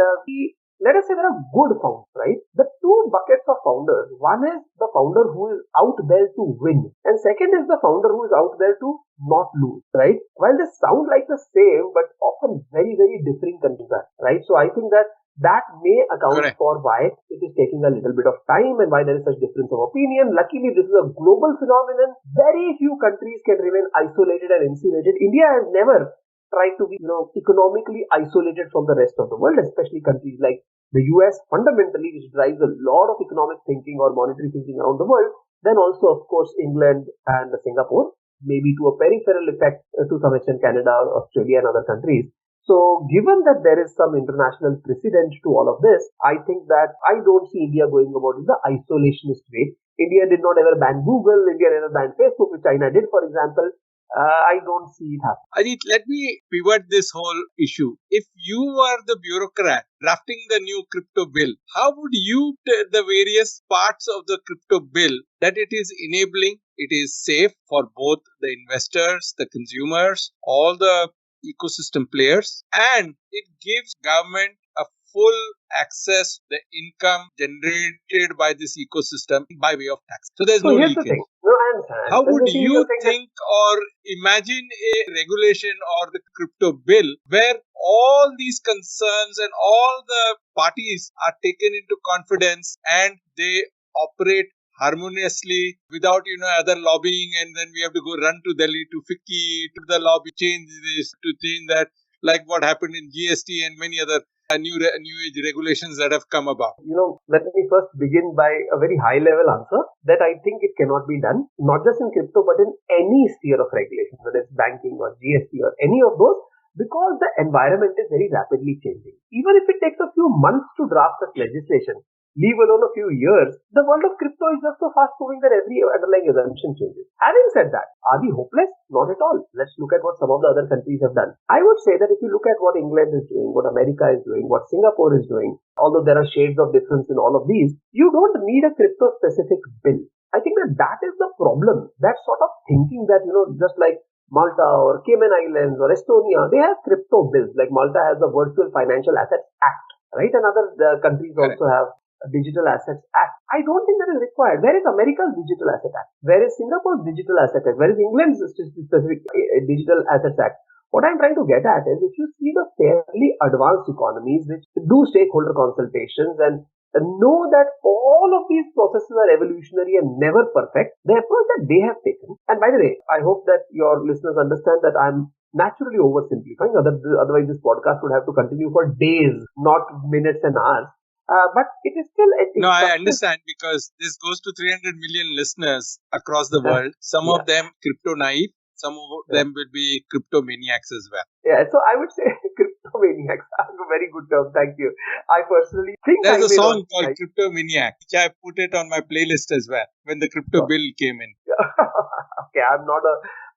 Speaker 2: let us say there are good founders, right? The two buckets of founders. One is the founder who is out there to win. And second is the founder who is out there to not lose, right? While they sound like the same, but often very, very differing concepts, right? So I think that may account
Speaker 1: Correct.
Speaker 2: for why it is taking a little bit of time and why there is such difference of opinion. Luckily, this is a global phenomenon. Very few countries can remain isolated and insulated. India has never tried to be, economically isolated from the rest of the world, especially countries like the US fundamentally, which drives a lot of economic thinking or monetary thinking around the world. Then also, of course, England and Singapore, maybe to a peripheral effect to some extent Canada, Australia and other countries. So given that there is some international precedent to all of this, I think that I don't see India going about in the isolationist way. India did not ever ban Google, India never banned Facebook, which China did, for example. I don't see it happen.
Speaker 1: Ajit, let me pivot this whole issue. If you were the bureaucrat drafting the new crypto bill, how would you the various parts of the crypto bill that it is enabling, it is safe for both the investors, the consumers, all the ecosystem players, and it gives government a full access the income generated by this ecosystem by way of tax. So there's no
Speaker 2: here's the
Speaker 1: leakage.
Speaker 2: thing. No, I understand.
Speaker 1: How would
Speaker 2: Here's
Speaker 1: you
Speaker 2: the thing
Speaker 1: think or imagine a regulation or the crypto bill where all these concerns and all the parties are taken into confidence and they operate harmoniously without other lobbying, and then we have to go run to Delhi to FICCI to the lobby, change this to change that, like what happened in GST and many other new age regulations that have come about?
Speaker 2: Let me first begin by a very high level answer that I think it cannot be done, not just in crypto, but in any sphere of regulation, whether it's banking or GST or any of those, because the environment is very rapidly changing. Even if it takes a few months to draft such legislation, leave alone a few years, the world of crypto is just so fast moving that every underlying assumption changes. Having said that, are we hopeless? Not at all. Let's look at what some of the other countries have done. I would say that if you look at what England is doing, what America is doing, what Singapore is doing, although there are shades of difference in all of these, you don't need a crypto-specific bill. I think that is the problem. That sort of thinking that, just like Malta or Cayman Islands or Estonia, they have crypto bills. Like Malta has the Virtual Financial Assets Act, right? And other countries also have a Digital Assets Act. I don't think that is required. Where is America's Digital Asset Act? Where is Singapore's Digital Asset Act? Where is England's specific Digital Assets Act? What I'm trying to get at is if you see the fairly advanced economies which do stakeholder consultations and know that all of these processes are evolutionary and never perfect, the approach that they have taken, and by the way, I hope that your listeners understand that I'm naturally oversimplifying, otherwise this podcast would have to continue for days, not minutes and hours. But it is still...
Speaker 1: No, I understand, because this goes to 300 million listeners across the world. Some of them crypto naive, some of them will be crypto maniacs as well.
Speaker 2: Yeah, so I would say crypto maniacs are a very good term. Thank you. I personally think
Speaker 1: there's a song called Crypto Maniac, which I put it on my playlist as well when the crypto bill came in.
Speaker 2: Okay, I'm not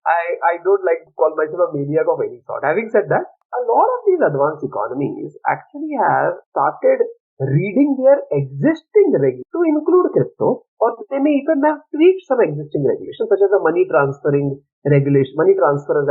Speaker 2: I don't like to call myself a maniac of any sort. Having said that, a lot of these advanced economies actually have started reading their existing regulations to include crypto, or they may even have tweaked some existing regulations, such as the Money Transfers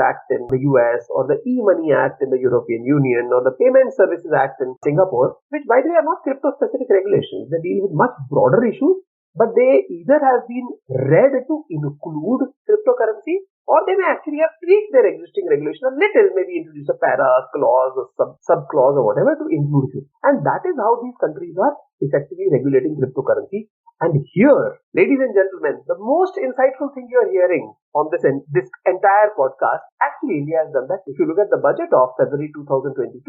Speaker 2: Act in the US, or the E-Money Act in the European Union, or the Payment Services Act in Singapore, which by the way are not crypto-specific regulations. They deal with much broader issues, but they either have been read to include cryptocurrency, or they may actually have tweaked their existing regulation a little, maybe introduce a para clause or sub-clause or whatever to include it. And that is how these countries are effectively regulating cryptocurrency. And here, ladies and gentlemen, the most insightful thing you are hearing on this entire podcast, actually India has done that. If you look at the budget of February 2022,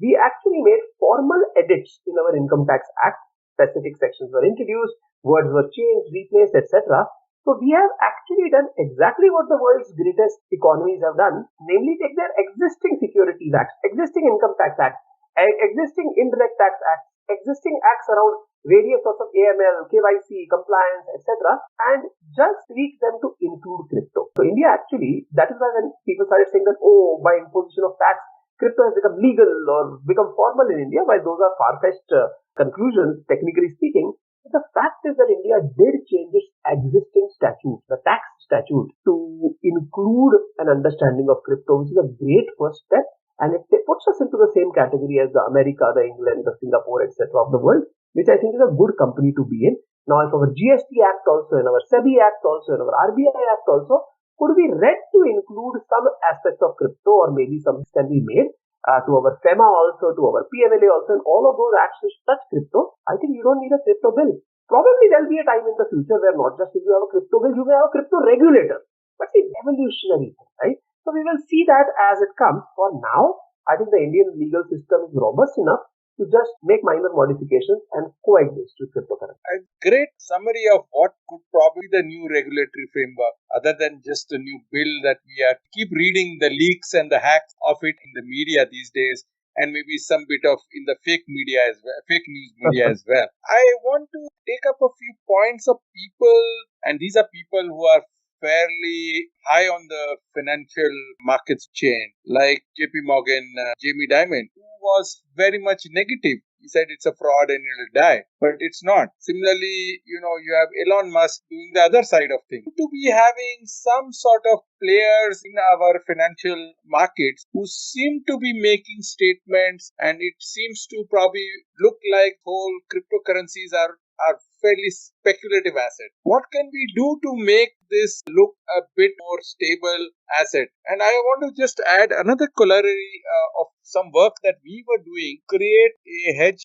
Speaker 2: we actually made formal edits in our Income Tax Act. Specific sections were introduced, words were changed, replaced, etc. So we have actually done exactly what the world's greatest economies have done, namely take their existing securities acts, existing income tax acts, existing indirect tax acts, existing acts around various sorts of AML, KYC, compliance, etc., and just tweak them to include crypto. So India actually, that is why when people started saying that, oh, by imposition of tax, crypto has become legal or become formal in India, while those are far-fetched conclusions, technically speaking, the fact is that India did change its existing statute, the tax statute, to include an understanding of crypto, which is a great first step, and it puts us into the same category as the America, the England, the Singapore, etc. of the world, which I think is a good company to be in. Now, if our GST Act also, and our SEBI Act also, and our RBI Act also could be read to include some aspects of crypto, or maybe some can be made to our FEMA also, to our PMLA also, and all of those acts which touch crypto, I think you don't need a crypto bill. Probably there'll be a time in the future where not just if you have a crypto bill, you may have a crypto regulator. But it's evolutionary thing, right? So we will see that as it comes. For now, I think the Indian legal system is robust enough to just make minor modifications and coexist with cryptocurrency.
Speaker 1: A great summary of what could probably be the new regulatory framework, other than just a new bill that we are keep reading the leaks and the hacks of it in the media these days, and maybe some bit of in the fake media as well, fake news media as well. I want to take up a few points of people, and these are people who are fairly high on the financial markets chain, like JP Morgan, Jamie Dimon, who was very much negative. He said it's a fraud and it'll die, but it's not. Similarly, you have Elon Musk doing the other side of things. To be having some sort of players in our financial markets who seem to be making statements, and it seems to probably look like whole cryptocurrencies are fairly speculative asset. What can we do to make this look a bit more stable asset? And I want to just add another corollary of some work that we were doing, create a hedge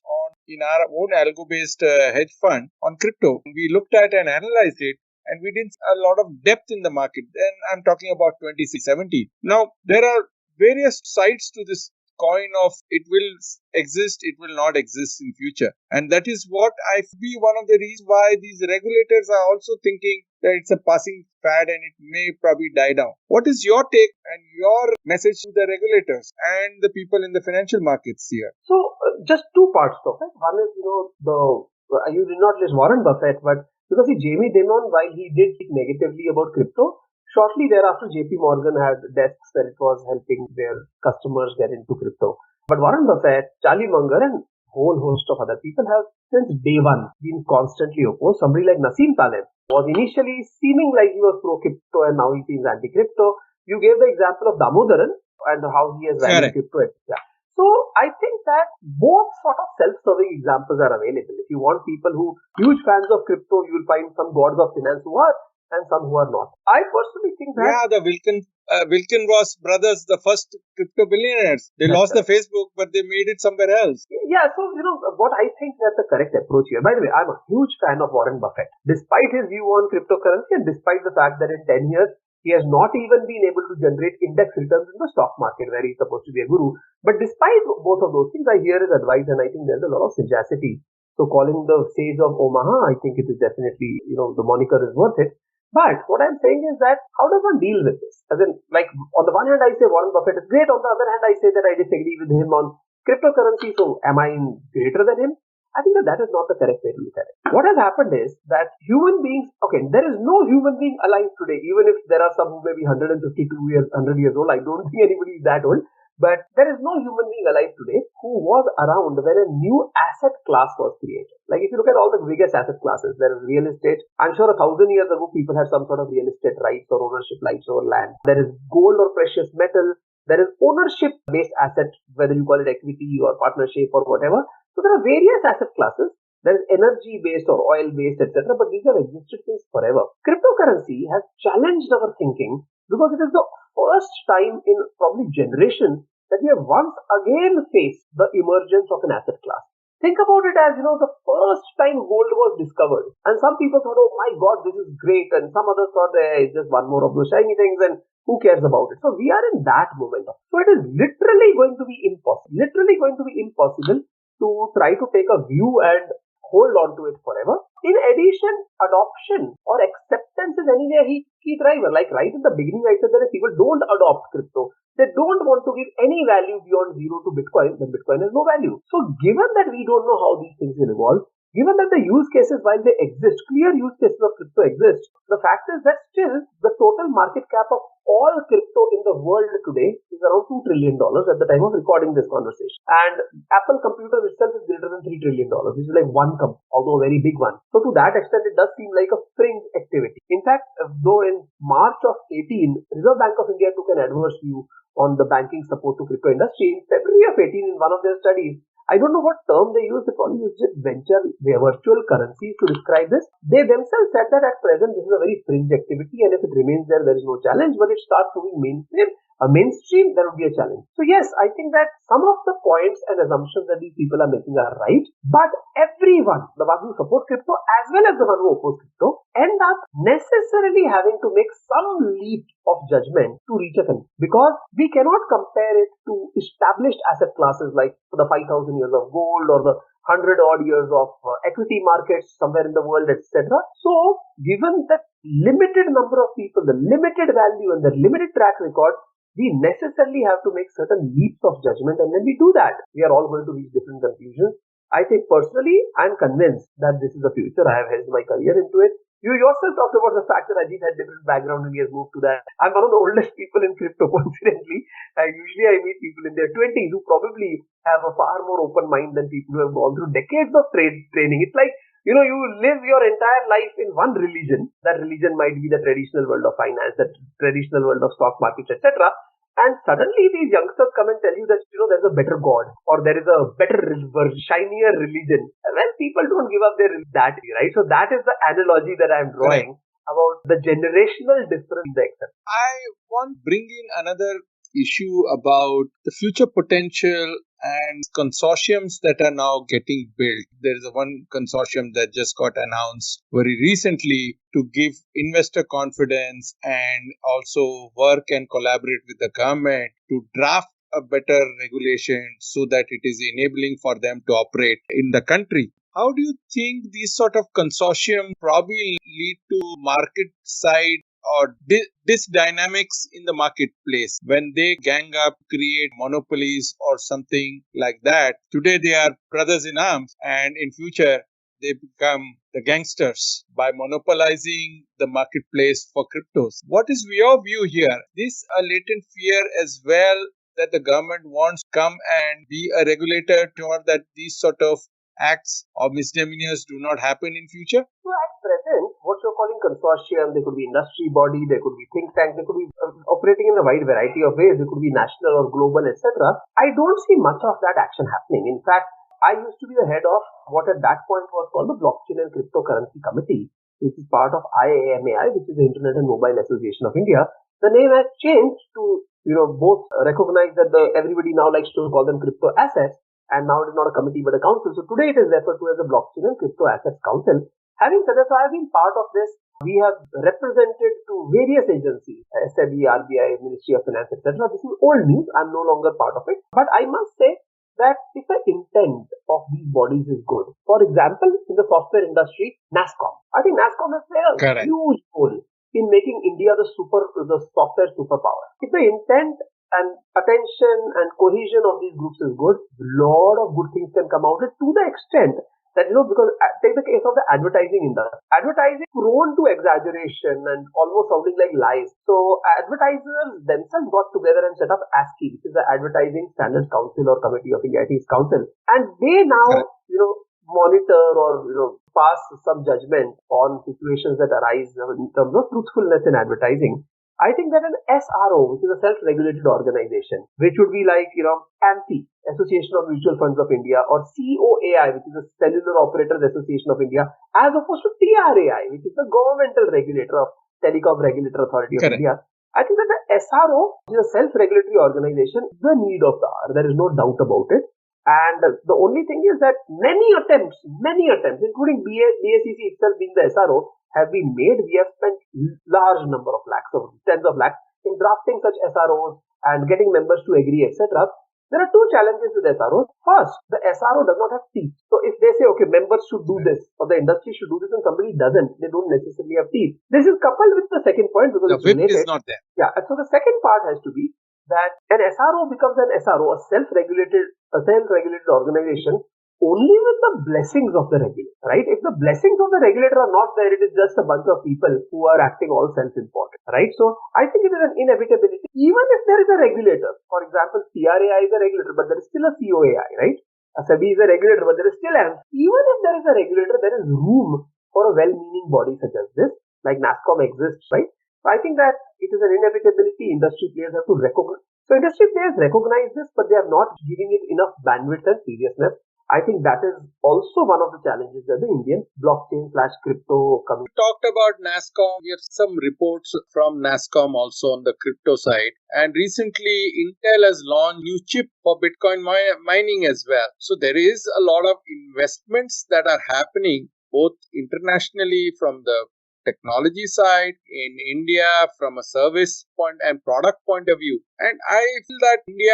Speaker 1: in our own algo-based hedge fund on crypto. We looked at and analyzed it, and we did a lot of depth in the market. Then I'm talking about 2017. Now, there are various sides to this coin of it will exist, it will not exist in future. And that is what I be one of the reasons why these regulators are also thinking that it's a passing fad and it may probably die down. What is your take and your message to the regulators and the people in the financial markets here?
Speaker 2: So, just two parts though. Right? One is, you did not list Warren Buffett, but because Jamie Dimon, while he did speak negatively about crypto, shortly thereafter, JP Morgan had desks where it was helping their customers get into crypto. But Warren Buffett, Charlie Munger, and a whole host of other people have since day one been constantly opposed. Somebody like Nassim Taleb was initially seeming like he was pro-crypto and now he seems anti-crypto. You gave the example of Damodaran and how he has valued crypto, etc. So I think that both sort of self-serving examples are available. If you want people who huge fans of crypto, you will find some gods of finance who are, and some who are not. I personally think that...
Speaker 1: the Wilkenross brothers, the first crypto billionaires, they lost the Facebook, but they made it somewhere else.
Speaker 2: Yeah, so, what I think that's the correct approach here. By the way, I'm a huge fan of Warren Buffett. Despite his view on cryptocurrency and despite the fact that in 10 years, he has not even been able to generate index returns in the stock market where he's supposed to be a guru. But despite both of those things, I hear his advice and I think there's a lot of sagacity. So calling the sage of Omaha, I think it is definitely, the moniker is worth it. But what I'm saying is that how does one deal with this? As in, like, on the one hand, I say Warren Buffett is great. On the other hand, I say that I disagree with him on cryptocurrency. So am I greater than him? I think that is not the correct way to look at it. What has happened is that human beings, there is no human being alive today, even if there are some who may be 152 years, 100 years old. I don't think anybody is that old. But there is no human being alive today who was around when a new asset class was created. Like if you look at all the biggest asset classes, there is real estate. I'm sure 1,000 years ago, people had some sort of real estate rights or ownership rights over land. There is gold or precious metal. There is ownership-based asset, whether you call it equity or partnership or whatever. So there are various asset classes. There is energy-based or oil-based, etc. But these have existed since forever. Cryptocurrency has challenged our thinking because it is the first time in probably generations that we have once again faced the emergence of an asset class. Think about it as, the first time gold was discovered. And some people thought, oh my God, this is great. And some others thought, it's just one more of those shiny things and who cares about it? So we are in that moment. So it is literally going to be impossible to try to take a view and hold on to it forever. In addition, adoption or acceptance is anyway a key driver. Like right in the beginning, I said that if people don't adopt crypto, they don't want to give any value beyond zero to Bitcoin, then Bitcoin has no value. So given that we don't know how these things will evolve, Given that the use cases, while they exist, clear use cases of crypto exist, the fact is that still the total market cap of all crypto in the world today is around $2 trillion at the time of recording this conversation. And Apple Computer itself is greater than $3 trillion, which is like one company, although a very big one. So to that extent, it does seem like a fringe activity. In fact, though in March of 18, Reserve Bank of India took an adverse view on the banking support to crypto industry. In February of 18, in one of their studies, I don't know what term they used. They probably used it virtual currencies to describe this. They themselves said that at present this is a very fringe activity, and if it remains there, there is no challenge. But it starts moving mainstream, there would be a challenge. So yes, I think that some of the points and assumptions that these people are making are right, but everyone, the ones who support crypto as well as the one who oppose crypto, end up necessarily having to make some leap of judgment to reach a conclusion, because we cannot compare it to established asset classes like the 5,000 years of gold or the 100 odd years of equity markets somewhere in the world, etc. So given that limited number of people, the limited value and the limited track record, we necessarily have to make certain leaps of judgment, and when we do that, we are all going to reach different conclusions. I think personally, I'm convinced that this is the future. I have hedged my career into it. You yourself talked about the fact that Ajeet had different background and he has moved to that. I'm one of the oldest people in crypto, coincidentally. Usually I meet people in their 20s who probably have a far more open mind than people who have gone through decades of training. It's like, you live your entire life in one religion. That religion might be the traditional world of finance, the traditional world of stock markets, etc. And suddenly these youngsters come and tell you that, there's a better God or there is a better, shinier religion. Well, people don't give up their that, right? So that is the analogy that I'm drawing about the generational difference in the acceptance.
Speaker 1: I want to bring in another issue about the future potential and consortiums that are now getting built. There is one consortium that just got announced very recently to give investor confidence and also work and collaborate with the government to draft a better regulation so that it is enabling for them to operate in the country. How do you think these sort of consortium probably lead to market side or dynamics in the marketplace when they gang up, create monopolies or something like that? Today they are brothers in arms, and in future they become the gangsters by monopolizing the marketplace for cryptos. What is your view here? This a latent fear as well that the government wants to come and be a regulator toward that these sort of acts or misdemeanors do not happen in future?
Speaker 2: So at present, what you're calling consortium, there could be industry body, there could be think tank, they could be operating in a wide variety of ways, there could be national or global, etc. I don't see much of that action happening. In fact, I used to be the head of what at that point was called the Blockchain and Cryptocurrency Committee, which is part of IAMAI, which is the Internet and Mobile Association of India. The name has changed to, both recognize that everybody now likes to call them crypto assets, and now it is not a committee but a council. So today it is referred to as the Blockchain and Crypto Assets Council. Having said that, so I have been part of this. We have represented to various agencies, SEBI, RBI, Ministry of Finance, etc. This is old news. I'm no longer part of it. But I must say that if the intent of these bodies is good, for example, in the software industry, NASSCOM. I think NASSCOM has played a huge role in making India the software superpower. If the intent and attention and cohesion of these groups is good, lot of good things can come out of it, to the extent that, because take the case of the advertising industry. Advertising prone to exaggeration and almost sounding like lies. So advertisers themselves got together and set up ASCII, which is the Advertising Standards Council or Committee of India, I think it's council. And they now, monitor or, pass some judgment on situations that arise in terms of truthfulness in advertising. I think that an SRO, which is a self-regulated organization, which would be like, AMFI, Association of Mutual Funds of India, or COAI, which is the Cellular Operators Association of India, as opposed to TRAI, which is the governmental regulator of Telecom Regulatory Authority of India. I think that the SRO, which is a self-regulatory organization, is the need of the hour. There is no doubt about it. And the only thing is that many attempts, including BACC itself being the SRO, have been made. We have spent large number of lakhs, of tens of lakhs, in drafting such SROs and getting members to agree, etc. There are two challenges with SROs. First, the SRO does not have teeth. So if they say, okay, members should do this, or the industry should do this, and somebody doesn't, they don't necessarily have teeth. This is coupled with the second point, because
Speaker 1: the
Speaker 2: it's
Speaker 1: whip
Speaker 2: related.
Speaker 1: Is not there.
Speaker 2: Yeah, and so the second part has to be that an SRO becomes an SRO, a self-regulated organization, only with the blessings of the regulator, right? If the blessings of the regulator are not there, it is just a bunch of people who are acting all self-important, right? So I think it is an inevitability. Even if there is a regulator, for example, CRAI is a regulator, but there is still a COAI, right? A SEBI is a regulator, but there is still an. Even if there is a regulator, there is room for a well-meaning body such as this, like NASSCOM exists, right? So I think that it is an inevitability. Industry players have to recognize. So industry players recognize this, but they are not giving it enough bandwidth and seriousness. I think that is also one of the challenges that the Indian blockchain / crypto community.
Speaker 1: We talked about NASSCOM. We have some reports from NASSCOM also on the crypto side. And recently, Intel has launched new chip for Bitcoin mining as well. So there is a lot of investments that are happening both internationally from the technology side, in India from a service point and product point of view. And I feel that India,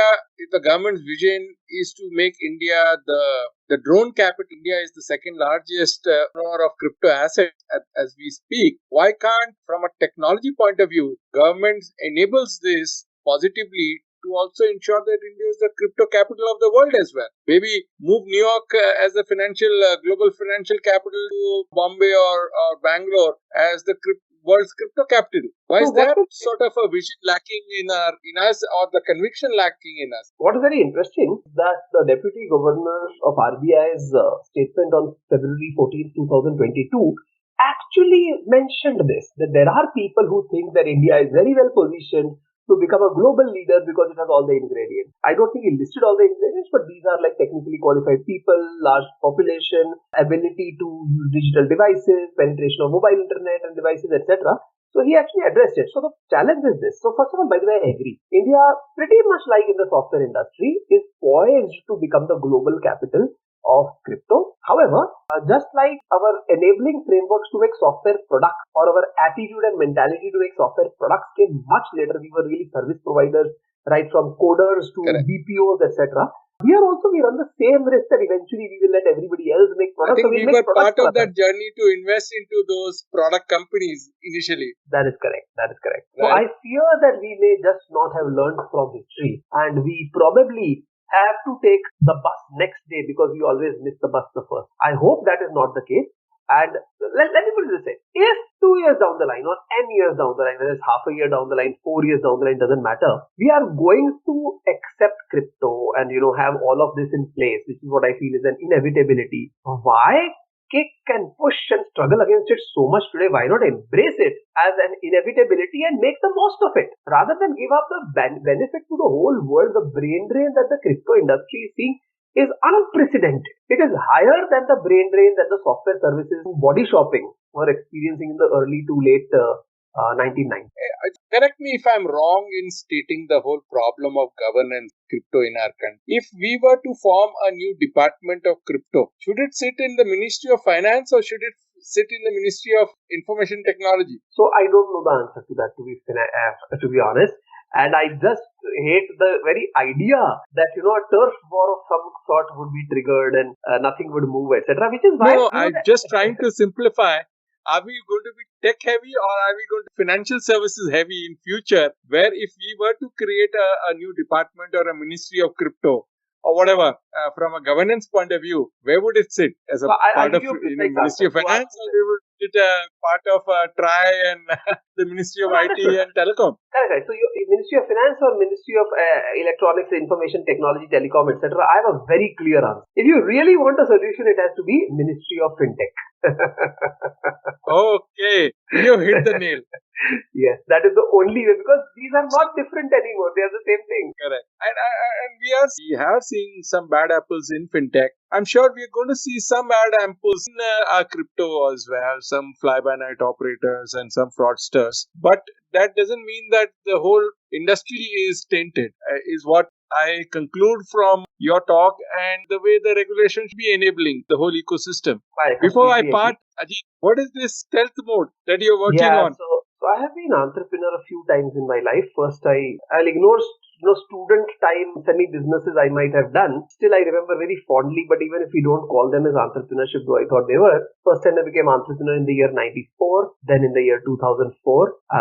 Speaker 1: the government's vision is to make India the drone capital. India is the second largest owner of crypto assets as we speak. Why can't, from a technology point of view, government enables this positively to also ensure that India is the crypto capital of the world as well? Maybe move New York as the global financial capital to Bombay or Bangalore as the world's crypto capital. Why is there sort of a vision lacking in us, or the conviction lacking in us?
Speaker 2: What is very interesting is that the Deputy Governor of RBI's statement on February 14, 2022 actually mentioned this, that there are people who think that India is very well positioned to become a global leader because it has all the ingredients. I don't think he listed all the ingredients, but these are like technically qualified people, large population, ability to use digital devices, penetration of mobile internet and devices, etc. So he actually addressed it. So the challenge is this. So first of all, by the way, I agree. India, pretty much like in the software industry, is poised to become the global capital of crypto. However, just like our enabling frameworks to make software products, or our attitude and mentality to make software products came much later. We were really service providers, right from coders to
Speaker 1: Correct.
Speaker 2: BPOs, etc. Here also we run the same risk that eventually we will let everybody else make products.
Speaker 1: I think
Speaker 2: so
Speaker 1: we were part of that journey to invest into those product companies initially.
Speaker 2: That is correct. That is correct.
Speaker 1: Right.
Speaker 2: So I fear that we may just not have learned from history, and we probably have to take the bus next day because we always miss the bus the first. I hope that is not the case. And let me put it this way. If 2 years down the line or n years down the line, whether it's half a year down the line, 4 years down the line, doesn't matter. We are going to accept crypto and, have all of this in place, which is what I feel is an inevitability. Why kick and push and struggle against it so much today? Why not embrace it as an inevitability and make the most of it rather than give up the benefit to the whole world? The brain drain that the crypto industry is seeing is unprecedented. It is higher than the brain drain that the software services body shopping were experiencing in the early to late 1990s.
Speaker 1: Correct me if I'm wrong in stating the whole problem of governance crypto in our country. If we were to form a new department of crypto, should it sit in the Ministry of Finance or should it sit in the Ministry of Information Technology?
Speaker 2: So I don't know the answer to that, to be honest. And I just hate the very idea that, a turf war of some sort would be triggered and nothing would move, etc. Which is why...
Speaker 1: No, I'm just trying to simplify. Are we going to be tech heavy or are we going to be financial services heavy in future, where if we were to create a new department or a ministry of crypto or whatever, from a governance point of view, where would it sit? As a part of Ministry of Finance, or would it part of TRI and the Ministry of IT and Telecom?
Speaker 2: Correct. So Ministry of Finance or Ministry of Electronics, Information Technology, Telecom, etc. I have a very clear answer. If you really want a solution, it has to be Ministry of Fintech.
Speaker 1: Okay, you hit the nail.
Speaker 2: Yes, that is the only way, because these are not different anymore. They are the same thing.
Speaker 1: Correct. And we have seen some bad apples in fintech. I'm sure we are going to see some bad apples in our crypto as well, some fly-by-night operators and some fraudsters. But that doesn't mean that the whole industry is tainted, is what I conclude from your talk and the way the regulation should be enabling the whole ecosystem. Before I part, Ajeet, what is this stealth mode that you're working on?
Speaker 2: So I have been an entrepreneur a few times in my life. First, I'll ignore student time, semi-businesses I might have done. Still, I remember very fondly, but even if we don't call them as entrepreneurship, though I thought they were. First time I became entrepreneur in the year 94, then in the year 2004.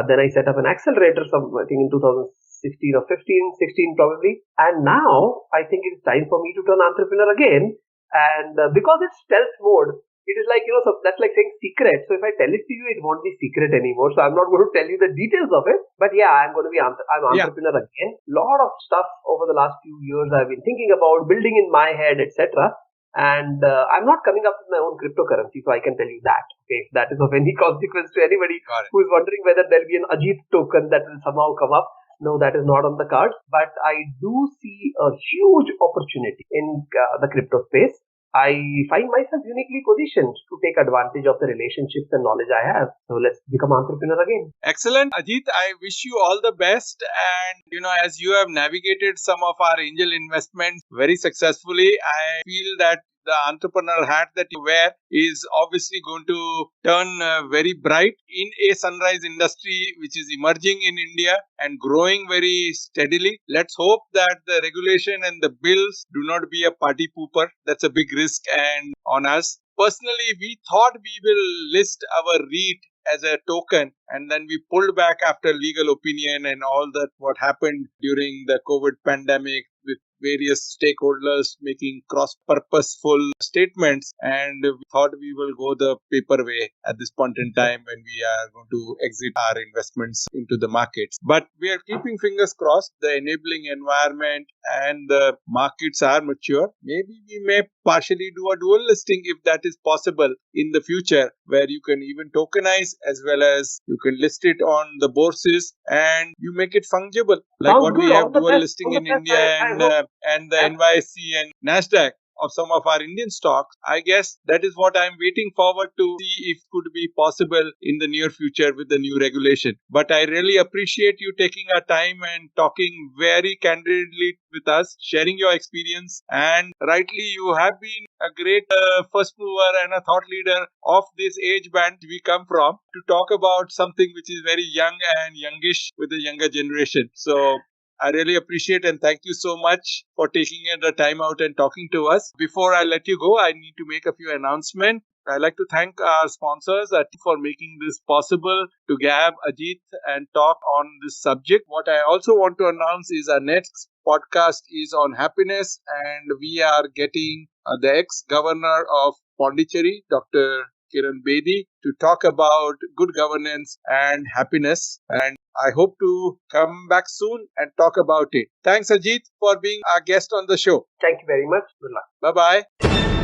Speaker 2: Then I set up an accelerator, I think in 2016 or 16 probably. And now I think it's time for me to turn entrepreneur again. And because it's stealth mode, it is like, so that's like saying secret. So if I tell it to you, it won't be secret anymore. So I'm not going to tell you the details of it. But yeah, I'm
Speaker 1: Yeah.
Speaker 2: entrepreneur again. Lot of stuff over the last few years I've been thinking about building in my head, etc. And I'm not coming up with my own cryptocurrency, so I can tell you that. Okay, if that is of any consequence to anybody who is wondering whether there'll be an Ajeet token that will somehow come up. No, that is not on the cards. But I do see a huge opportunity in the crypto space. I find myself uniquely positioned to take advantage of the relationships and knowledge I have. So let's become entrepreneur again.
Speaker 1: Excellent. Ajit, I wish you all the best. And, as you have navigated some of our angel investments very successfully, I feel that the entrepreneur hat that you wear is obviously going to turn very bright in a sunrise industry which is emerging in India and growing very steadily. Let's hope that the regulation and the bills do not be a party pooper. That's a big risk and on us. Personally, we thought we will list our REIT as a token, and then we pulled back after legal opinion and all that what happened during the COVID pandemic with various stakeholders making cross-purposeful statements, and we thought we will go the paper way at this point in time when we are going to exit our investments into the markets. But we are keeping fingers crossed. The enabling environment and the markets are mature. Maybe we may partially do a dual listing if that is possible in the future, where you can even tokenize as well as you can list it on the bourses and you make it fungible, like
Speaker 2: Sounds
Speaker 1: what
Speaker 2: good.
Speaker 1: we have
Speaker 2: All the
Speaker 1: dual
Speaker 2: best.
Speaker 1: listing
Speaker 2: All the
Speaker 1: in
Speaker 2: best.
Speaker 1: India and the NYSE and Nasdaq of some of our Indian stocks. I guess that is what I'm waiting forward to see if could be possible in the near future with the new regulation. But I really appreciate you taking our time and talking very candidly with us, sharing your experience. And rightly, you have been a great first mover and a thought leader of this age band we come from to talk about something which is very young and youngish with the younger generation. So I really appreciate and thank you so much for taking the time out and talking to us. Before I let you go, I need to make a few announcements. I'd like to thank our sponsors for making this possible to have Ajeet and talk on this subject. What I also want to announce is our next podcast is on happiness, and we are getting the ex-governor of Pondicherry, Dr. Kiran Bedi, to talk about good governance and happiness. And I hope to come back soon and talk about it. Thanks, Ajeet, for being our guest on the show.
Speaker 2: Thank you very much. Good luck.
Speaker 1: Bye-bye.